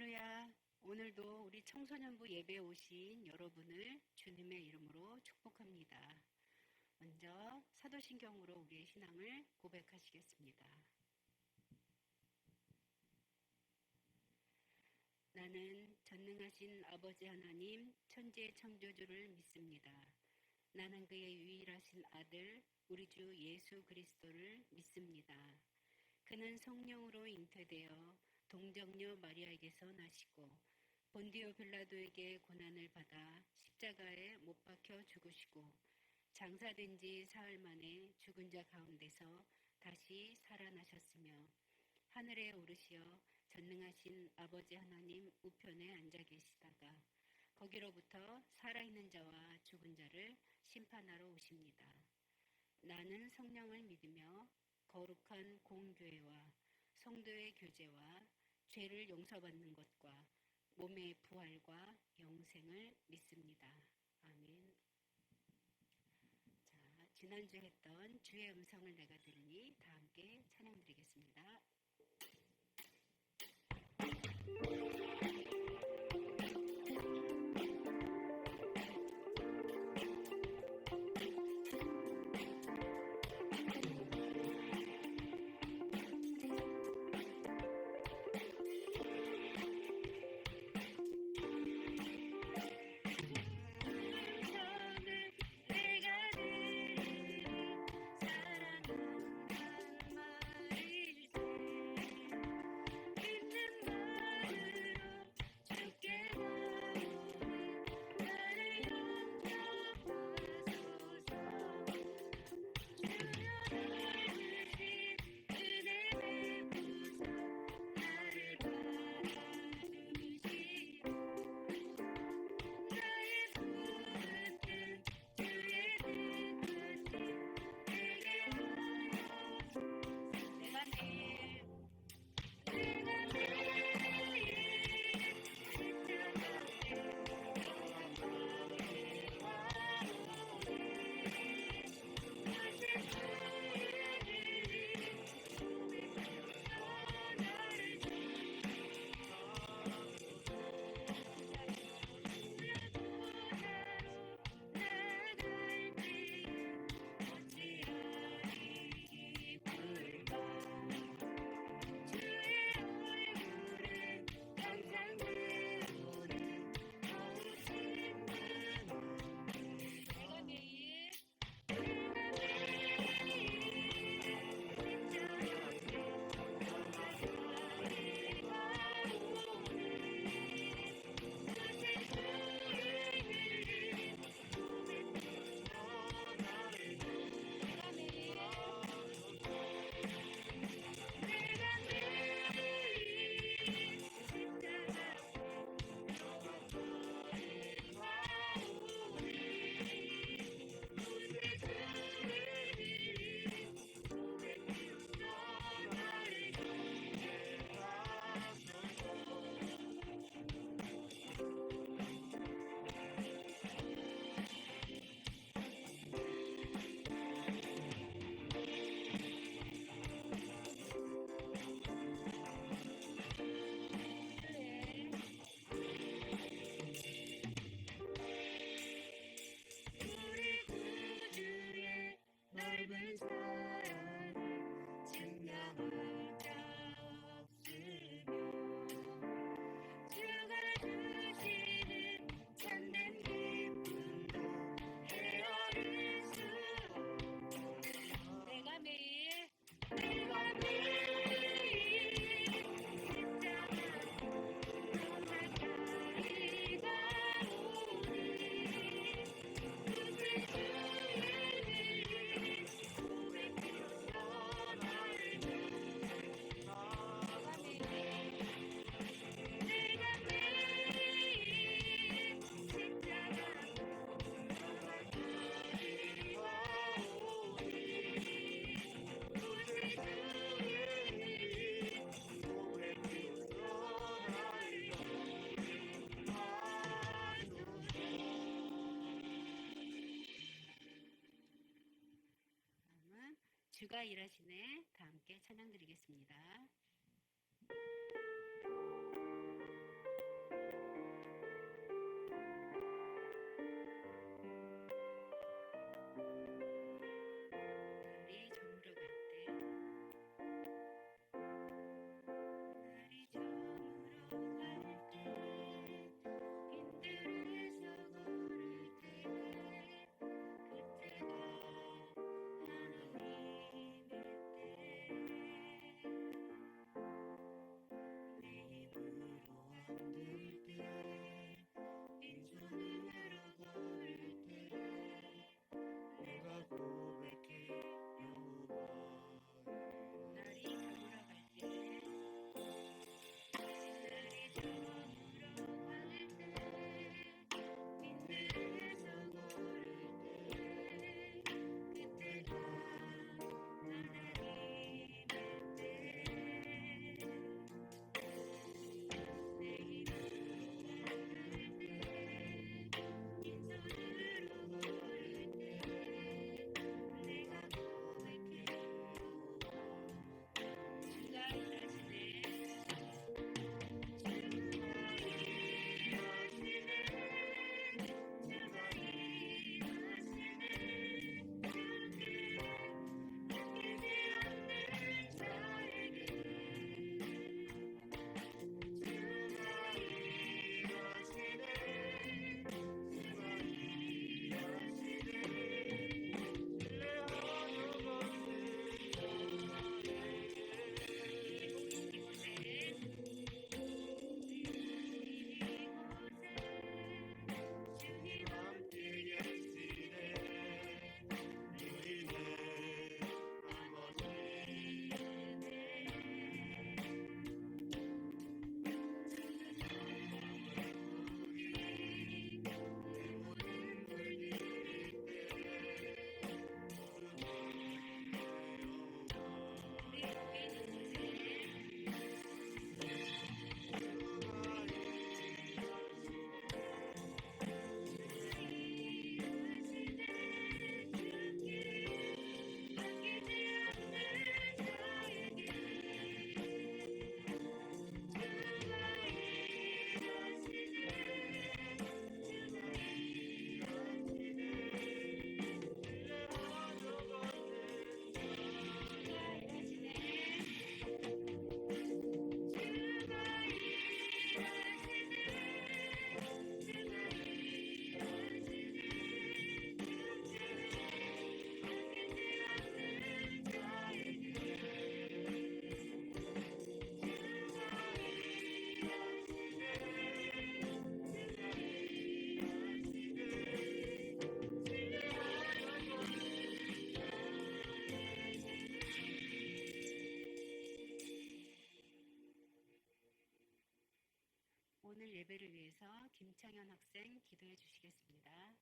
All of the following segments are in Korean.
할렐루야. 오늘도 우리 청소년부 예배에 오신 여러분을 주님의 이름으로 축복합니다. 먼저 사도신경으로 우리의 신앙을 고백하시겠습니다. 나는 전능하신 아버지 하나님 천지의 창조주를 믿습니다. 나는 그의 유일하신 아들 우리 주 예수 그리스도를 믿습니다. 그는 성령으로 잉태되어 동정녀 마리아에게서 나시고 본디오 빌라도에게 고난을 받아 십자가에 못 박혀 죽으시고 장사된 지 사흘 만에 죽은 자 가운데서 다시 살아나셨으며 하늘에 오르시어 전능하신 아버지 하나님 우편에 앉아 계시다가 거기로부터 살아있는 자와 죽은 자를 심판하러 오십니다. 나는 성령을 믿으며 거룩한 공교회와 성도의 교제와 죄를 용서받는 것과 몸의 부활과 영생을 믿습니다. 아멘. 자, 지난주에 했던 주의 음성을 내가 들으니 다 함께 찬양드리겠습니다. 넓은 사랑을 증명할 자 없으며 주가 주시는 참된 기쁨도 헤아릴 수 없네. 내가 매일 주가 일하시네. 다 함께 찬양 드리겠습니다. 오늘 예배를 위해서 김창현 학생 기도해 주시겠습니다.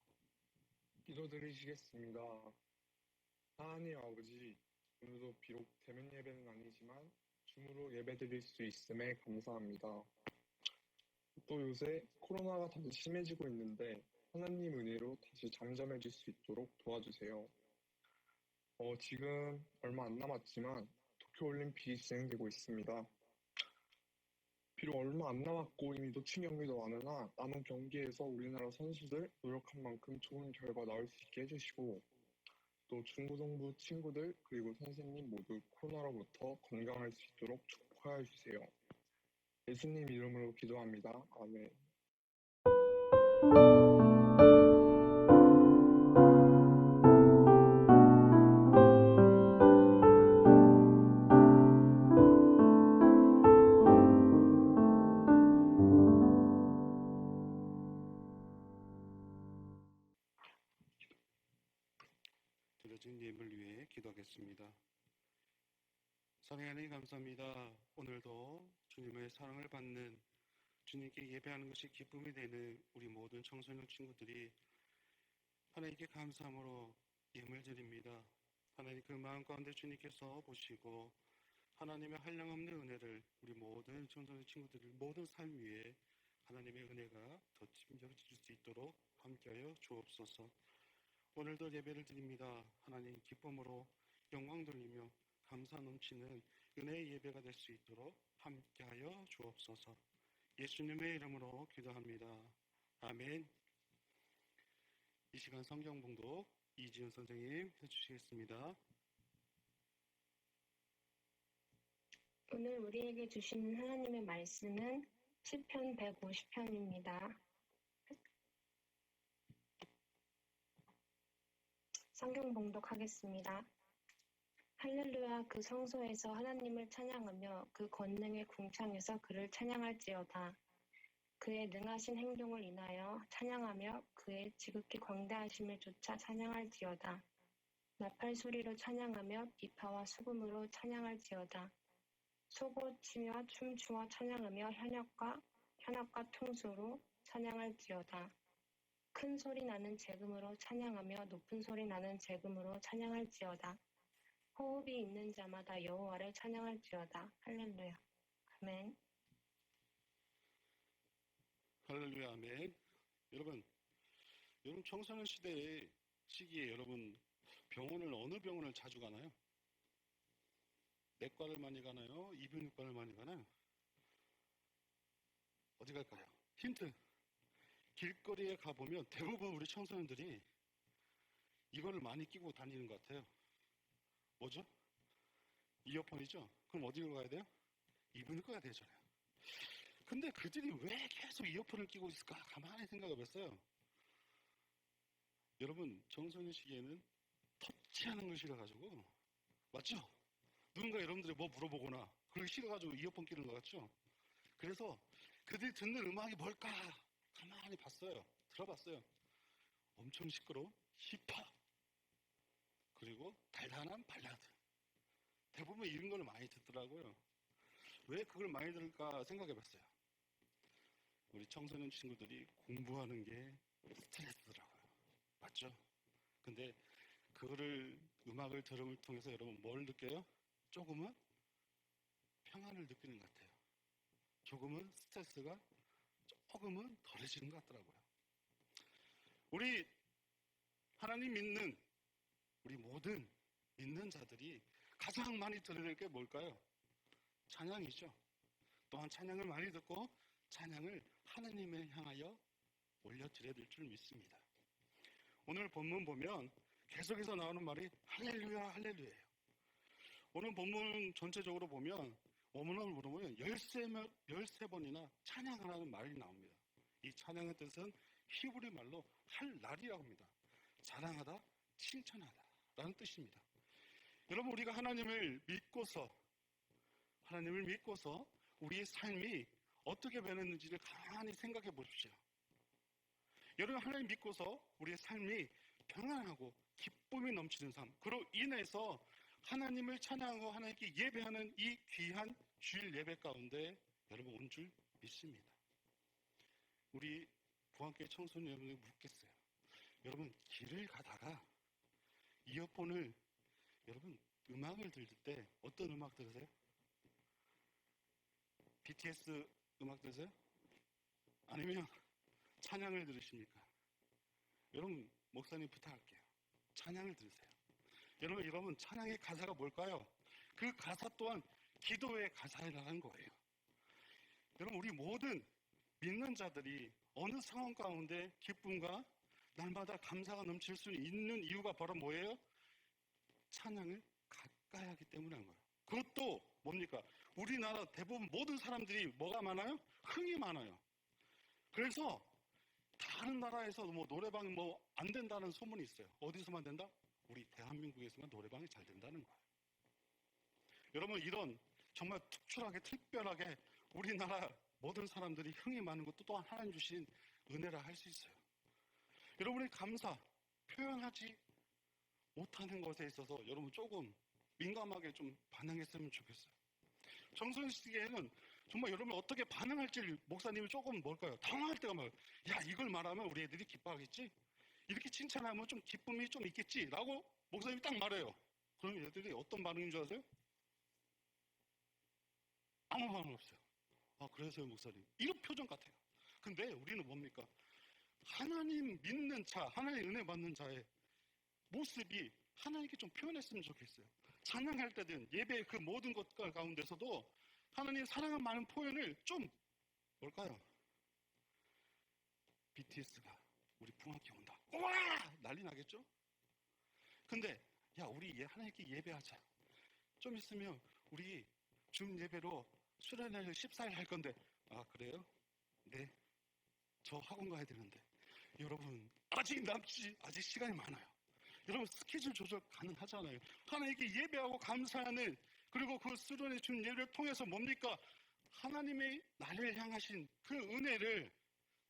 기도드리시겠습니다. 하나님 아버지, 오늘도 비록 대면 예배는 아니지만 줌으로 예배드릴 수 있음에 감사합니다. 또 요새 코로나가 다시 심해지고 있는데 하나님 은혜로 다시 잠잠해질 수 있도록 도와주세요. 지금 얼마 안 남았지만 도쿄올림픽이 진행되고 있습니다. 비록 얼마 안 남았고 이미 놓친 경기도 많으나 남은 경기에서 우리나라 선수들 노력한 만큼 좋은 결과 나올 수 있게 해주시고 또 중고등부 친구들 그리고 선생님 모두 코로나로부터 건강할 수 있도록 축복하여 주세요. 예수님 이름으로 기도합니다. 아멘. 드려진 예물을 위해 기도하겠습니다. 사랑하는 하나님 감사합니다. 오늘도 주님의 사랑을 받는 주님께 예배하는 것이 기쁨이 되는 우리 모든 청소년 친구들이 하나님께 감사함으로 예물 드립니다. 하나님 그 마음 가운데 주님께서 보시고 하나님의 한량없는 은혜를 우리 모든 청소년 친구들의 모든 삶 위에 하나님의 은혜가 더 침적해질 수 있도록 함께하여 주옵소서. 오늘도 예배를 드립니다. 하나님 기쁨으로 영광 돌리며 감사 넘치는 은혜의 예배가 될 수 있도록 함께하여 주옵소서. 예수님의 이름으로 기도합니다. 아멘. 이 시간 성경 봉독 이지은 선생님 해주시겠습니다. 오늘 우리에게 주시는 하나님의 말씀은 시편 150편입니다. 성경 봉독하겠습니다. 할렐루야. 그 성소에서 하나님을 찬양하며 그 권능의 궁창에서 그를 찬양할지어다. 그의 능하신 행동을 인하여 찬양하며 그의 지극히 광대하심을 조차 찬양할지어다. 나팔 소리로 찬양하며 비파와 수금으로 찬양할지어다. 소고 치며 춤추어 찬양하며 현악과 통수로 찬양할지어다. 큰 소리 나는 재금으로 찬양하며 높은 소리 나는 재금으로 찬양할지어다. 호흡이 있는 자마다 여호와를 찬양할지어다. 할렐루야. 아멘. 할렐루야. 아멘. 여러분 청소년 시기에 여러분 병원을 어느 병원을 자주 가나요? 내과를 많이 가나요? 이비인후과를 많이 가나요? 어디 갈까요? 힌트. 길거리에 가보면 대부분 우리 청소년들이 이거를 많이 끼고 다니는 것 같아요. 뭐죠? 이어폰이죠? 그럼 어디로 가야 돼요? 이비인후과 가야 되잖아요. 근데 그들이 왜 계속 이어폰을 끼고 있을까? 가만히 생각해 봤어요. 여러분 청소년 시기에는 터치하는 걸 싫어가지고, 맞죠? 누군가 여러분들이 뭐 물어보거나 그걸 싫어가지고 이어폰 끼는 것 같죠? 그래서 그들이 듣는 음악이 뭘까? 가만히 봤어요. 들어봤어요. 엄청 시끄러운 힙합, 그리고 달달한 발라드. 대부분 이런 걸 많이 듣더라고요. 왜 그걸 많이 들을까 생각해봤어요. 우리 청소년 친구들이 공부하는 게 스트레스더라고요. 맞죠? 근데 그거를 음악을 들음을 통해서 여러분 뭘 느껴요? 조금은 평안을 느끼는 것 같아요. 조금은 스트레스가 조금은 덜해지는 것 같더라고요. 우리 하나님 믿는 우리 모든 믿는 자들이 가장 많이 들을 게 뭘까요? 찬양이죠. 또한 찬양을 많이 듣고 찬양을 하나님을 향하여 올려드려야 될 줄 믿습니다. 오늘 본문 보면 계속해서 나오는 말이 할렐루야 할렐루야예요. 오늘 본문 전체적으로 보면 원문을 물어보면 13번이나 찬양하라는 말이 나옵니다. 이 찬양의 뜻은 히브리 말로 할랄이라고 합니다. 자랑하다, 칭찬하다 라는 뜻입니다. 여러분 우리가 하나님을 믿고서 우리의 삶이 어떻게 변했는지를 가만히 생각해 보십시오. 여러분 하나님 믿고서 우리의 삶이 평안하고 기쁨이 넘치는 삶, 그로 인해서 하나님을 찬양하고 하나님께 예배하는 이 귀한 주일 예배 가운데 여러분 온 줄 믿습니다. 우리 부안교회 청소년 여러분이 묻겠어요. 여러분 길을 가다가 이어폰을 여러분 음악을 들을 때 어떤 음악 들으세요? BTS 음악 들으세요? 아니면 찬양을 들으십니까? 여러분 목사님 부탁할게요. 찬양을 들으세요. 여러분 찬양의 가사가 뭘까요? 그 가사 또한 기도의 가사라는 거예요. 여러분 우리 모든 믿는 자들이 어느 상황 가운데 기쁨과 날마다 감사가 넘칠 수 있는 이유가 바로 뭐예요? 찬양을 가까이 하기 때문에 한 거예요. 그것도 뭡니까? 우리나라 대부분 모든 사람들이 뭐가 많아요? 흥이 많아요. 그래서 다른 나라에서 뭐 노래방이 뭐 안 된다는 소문이 있어요. 어디서만 된다? 우리 대한민국에서만 노래방이 잘 된다는 거예요. 여러분 이런 정말 특출하게 특별하게 우리나라 모든 사람들이 흥이 많은 것도 또한 하나님 주신 은혜라 할 수 있어요. 여러분의 감사 표현하지 못하는 것에 있어서 여러분 조금 민감하게 좀 반응했으면 좋겠어요. 정선 시기에는 정말 여러분 어떻게 반응할지 목사님이 조금 뭘까요? 당황할 때가 많아요. 야 이걸 말하면 우리 애들이 기뻐하겠지? 이렇게 칭찬하면 좀 기쁨이 좀 있겠지? 라고 목사님이 딱 말해요. 그럼 애들이 어떤 반응인 줄 아세요? 아무 반응 없어요. 아 그래서요 목사님 이런 표정 같아요. 근데 우리는 뭡니까? 하나님 믿는 자, 하나님의 은혜 받는 자의 모습이 하나님께 좀 표현했으면 좋겠어요. 찬양할 때든 예배의 그 모든 것 가운데서도 하나님 사랑한 많은 표현을 좀 뭘까요? BTS가 우리 풍악회 온다. 우와! 난리 나겠죠? 근데 야 우리 하나님께 예배하자. 좀 있으면 우리 줌 예배로 수련회를 14일 할 건데 아 그래요? 네. 저 학원 가야 되는데 여러분 아직 시간이 많아요. 여러분 스케줄 조절 가능하잖아요. 하나님께 예배하고 감사하는 그리고 그 수련회 준 예배를 통해서 뭡니까? 하나님의 나를 향하신 그 은혜를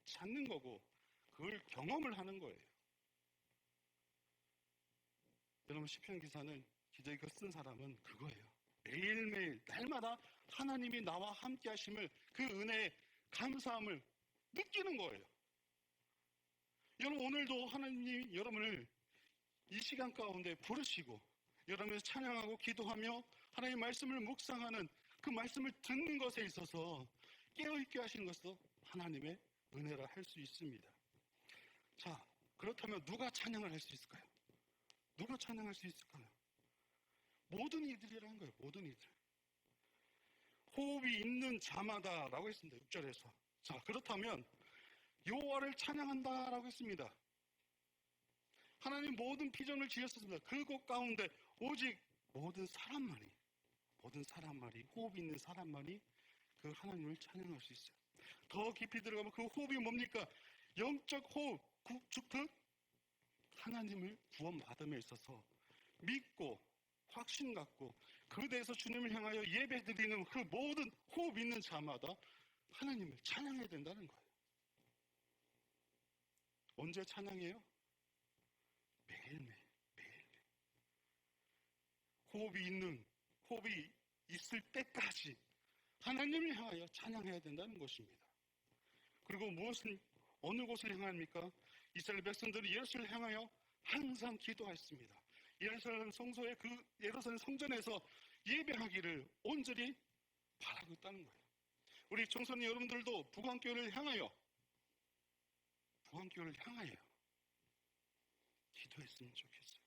찾는 거고 그걸 경험을 하는 거예요. 여러분 시편 기사는 기자가 쓴 사람은 그거예요. 매일매일 날마다 하나님이 나와 함께 하심을 그 은혜의 감사함을 느끼는 거예요. 여러분 오늘도 하나님 여러분을 이 시간 가운데 부르시고 여러분을 찬양하고 기도하며 하나님의 말씀을 묵상하는 그 말씀을 듣는 것에 있어서 깨어있게 하신 것도 하나님의 은혜라 할 수 있습니다. 자 그렇다면 누가 찬양을 할 수 있을까요? 누가 찬양할 수 있을까요? 모든 이들이라는 거예요. 모든 이들. 호흡이 있는 자마다 라고 했습니다. 6절에서. 자 그렇다면 여호와를 찬양한다라고 했습니다. 하나님 모든 비전을 지었습니다. 그곳 가운데 오직 모든 사람만이 호흡이 있는 사람만이 그 하나님을 찬양할 수 있어요. 더 깊이 들어가면 그 호흡이 뭡니까? 영적 호흡, 즉 하나님을 구원받음에 있어서 믿고 확신 갖고 그 대해서 주님을 향하여 예배드리는 그 모든 호흡 있는 자마다 하나님을 찬양해야 된다는 거예요. 언제 찬양해요? 매일매일. 호흡이 있을 때까지 하나님을 향하여 찬양해야 된다는 것입니다. 그리고 어느 곳을 향합니까? 이스라엘 백성들이 예루살렘을 향하여 항상 기도했습니다. 예루살렘 성소의 그 예루살렘 성전에서 예배하기를 온전히 바라고 있다는 거예요. 우리 청소년 여러분들도 부관교회를 향하여 기도했으면 좋겠어요.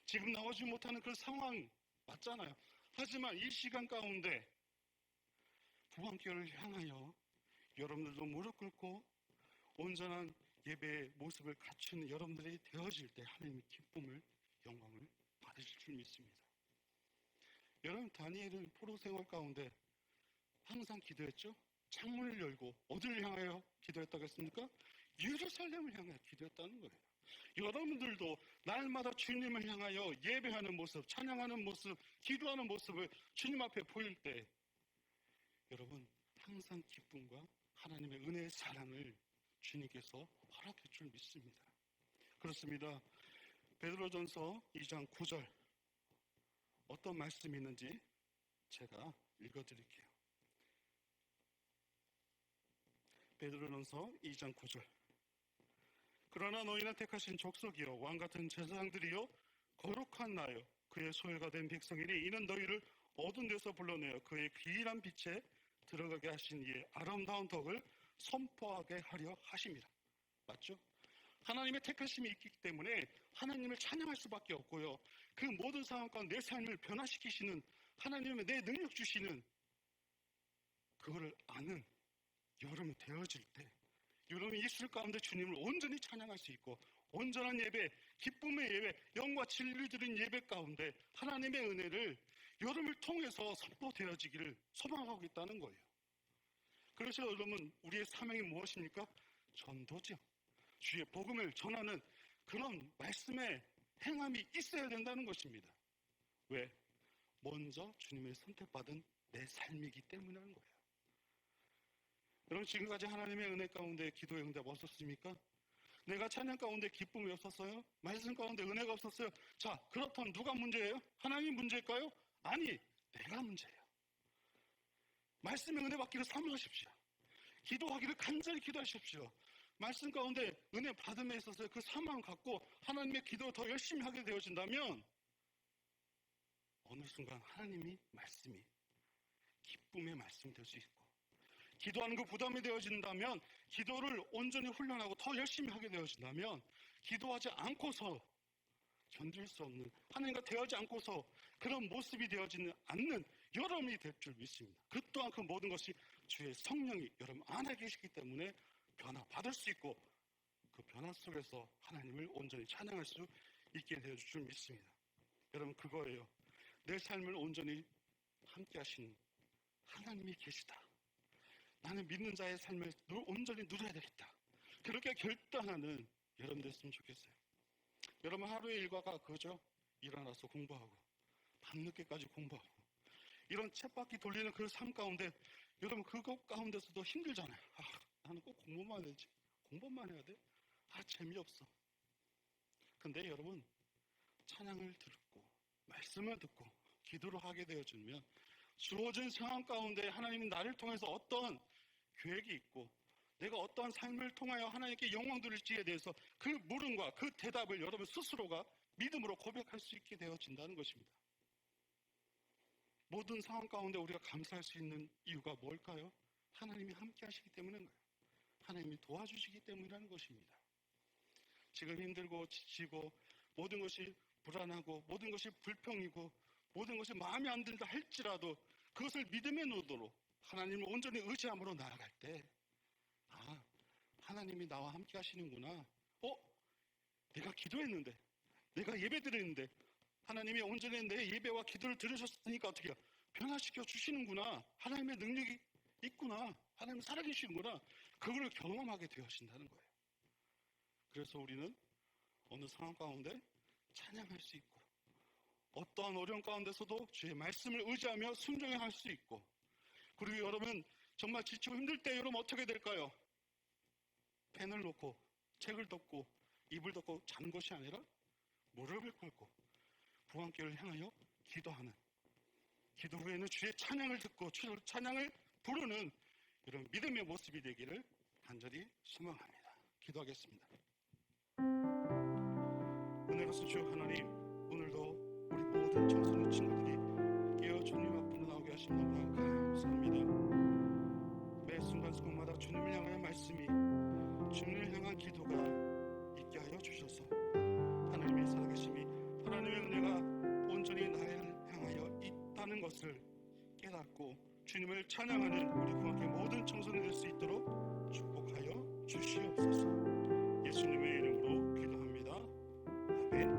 지금 나오지 못하는 그 상황 맞잖아요. 하지만 이 시간 가운데 부관교회를 향하여 여러분들도 무릎 꿇고 온전한 예배의 모습을 갖추는 여러분들이 되어질 때 하나님의 기쁨을 영광을 받으실 줄 믿습니다. 여러분 다니엘은 포로 생활 가운데 항상 기도했죠. 창문을 열고 어디를 향하여 기도했다고 했습니까? 예루살렘을 향하여 기도했다는 거예요. 여러분들도 날마다 주님을 향하여 예배하는 모습, 찬양하는 모습, 기도하는 모습을 주님 앞에 보일 때 여러분 항상 기쁨과 하나님의 은혜의 사랑을 주님께서 허락해 줄 믿습니다. 그렇습니다. 베드로전서 2장 9절 어떤 말씀이 있는지 제가 읽어드릴게요. 베드로전서 2장 9절. 그러나 너희는 택하신 족속이요 왕같은 제사장들이요 거룩한 나요 그의 소유가 된 백성이니 이는 너희를 어두운 데서 불러내어 그의 귀한 빛에 들어가게 하신 이의 아름다운 덕을 선포하게 하려 하심이라. 맞죠? 하나님의 택하심이 있기 때문에 하나님을 찬양할 수밖에 없고요. 그 모든 상황 가운데 내 삶을 변화시키시는 하나님의 내 능력 주시는 그거를 아는 여러분이 되어질 때 여러분이 예술 가운데 주님을 온전히 찬양할 수 있고 온전한 예배, 기쁨의 예배, 영과 진리 드린 예배 가운데 하나님의 은혜를 여러분을 통해서 선포되어지기를 소망하고 있다는 거예요. 그래서 여러분 우리의 사명이 무엇입니까? 전도죠. 주의 복음을 전하는 그런 말씀의 행함이 있어야 된다는 것입니다. 왜? 먼저 주님의 선택받은 내 삶이기 때문이라는 거예요. 여러분 지금까지 하나님의 은혜 가운데 기도의 응답 없었습니까? 내가 찬양 가운데 기쁨이 없었어요? 말씀 가운데 은혜가 없었어요? 자, 그렇다면 누가 문제예요? 하나님 문제일까요? 아니, 내가 문제예요. 말씀의 은혜 받기를 사모하십시오. 기도하기를 간절히 기도하십시오. 말씀 가운데 은혜 받음에 있어서 그 사망을 갖고 하나님의 기도를 더 열심히 하게 되어진다면 어느 순간 하나님이 말씀이 기쁨의 말씀이 될 수 있고 기도하는 그 부담이 되어진다면 기도를 온전히 훈련하고 더 열심히 하게 되어진다면 기도하지 않고서 견딜 수 없는 하나님과 대하지 않고서 그런 모습이 되어지지 않는 여러분이 될 줄 믿습니다. 그 또한 그 모든 것이 주의 성령이 여러분 안에 계시기 때문에 변화받을 수 있고 그 변화 속에서 하나님을 온전히 찬양할 수 있게 되어줄 줄 믿습니다. 여러분 그거예요. 내 삶을 온전히 함께 하신 하나님이 계시다. 나는 믿는 자의 삶을 온전히 누려야 되겠다. 그렇게 결단하는 여러분 됐으면 좋겠어요. 여러분 하루의 일과가 그거죠. 일어나서 공부하고 밤늦게까지 공부하고 이런 쳇바퀴 돌리는 그 삶 가운데 여러분 그것 가운데서도 힘들잖아요. 나는 꼭 공부만 해야지. 공부만 해야 돼? 재미없어. 근데 여러분 찬양을 듣고 말씀을 듣고 기도를 하게 되어지면 주어진 상황 가운데 하나님은 나를 통해서 어떤 계획이 있고 내가 어떠한 삶을 통하여 하나님께 영광 돌릴지에 대해서 그 물음과 그 대답을 여러분 스스로가 믿음으로 고백할 수 있게 되어진다는 것입니다. 모든 상황 가운데 우리가 감사할 수 있는 이유가 뭘까요? 하나님이 함께 하시기 때문인 거예요. 하나님이 도와주시기 때문이라는 것입니다. 지금 힘들고 지치고 모든 것이 불안하고 모든 것이 불평이고 모든 것이 마음에 안 든다 할지라도 그것을 믿음의 눈으로 하나님을 온전히 의지함으로 나아갈 때 하나님이 나와 함께 하시는구나. 내가 기도했는데 내가 예배 드렸는데 하나님이 온전히 내 예배와 기도를 들으셨으니까 어떻게 해요? 변화시켜 주시는구나. 하나님의 능력이 있구나. 하나님 살아계시는구나. 그걸 경험하게 되어진다는 거예요. 그래서 우리는 어느 상황 가운데 찬양할 수 있고 어떠한 어려움 가운데서도 주의 말씀을 의지하며 순종할 수 있고 그리고 여러분 정말 지치고 힘들 때 여러분 어떻게 될까요? 펜을 놓고 책을 덮고 입을 덮고 자는 것이 아니라 무릎을 꿇고 부활길을 향하여 기도하는 기도 후에는 주의 찬양을 듣고 주의 찬양을 부르는 이런 믿음의 모습이 되기를 간절히 소망합니다. 기도하겠습니다. 은혜로서 주 하나님 오늘도 우리 모든 청소년 친구들이 깨어 주님 앞으로 나오게 하신 너무나 감사합니다. 매 순간순간마다 주님을 향하여 말씀이 주님을 향한 기도가 있게 하여 주셔서 하나님의 살아계심이 하나님의 은혜가 온전히 나를 향하여 있다는 것을 깨닫고 주님을 찬양하는 우리 구원의 모든 청소년이 될 수 있도록 축복하여 주시옵소서. 예수님의 이름으로 기도합니다. 아멘.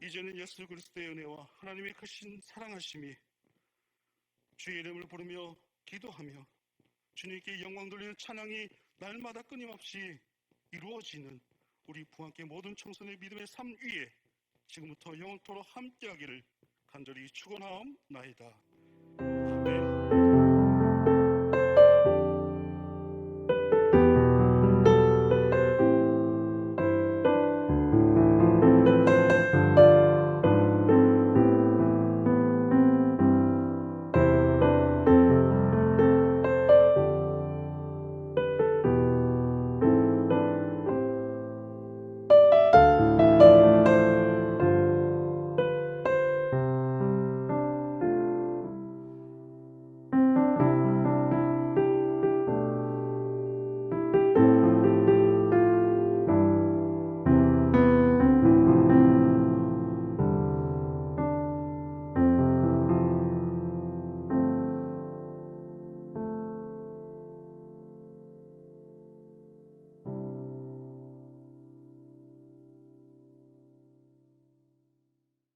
이제는 예수 그리스도의 은혜와 하나님의 크신 사랑하심이 주의 이름을 부르며 기도하며 주님께 영광 돌리는 찬양이 날마다 끊임없이 이루어지는 우리 부활교회 모든 청소년의 믿음의 삶 위에 지금부터 영원토록 함께하기를 간절히 축원하옵나이다.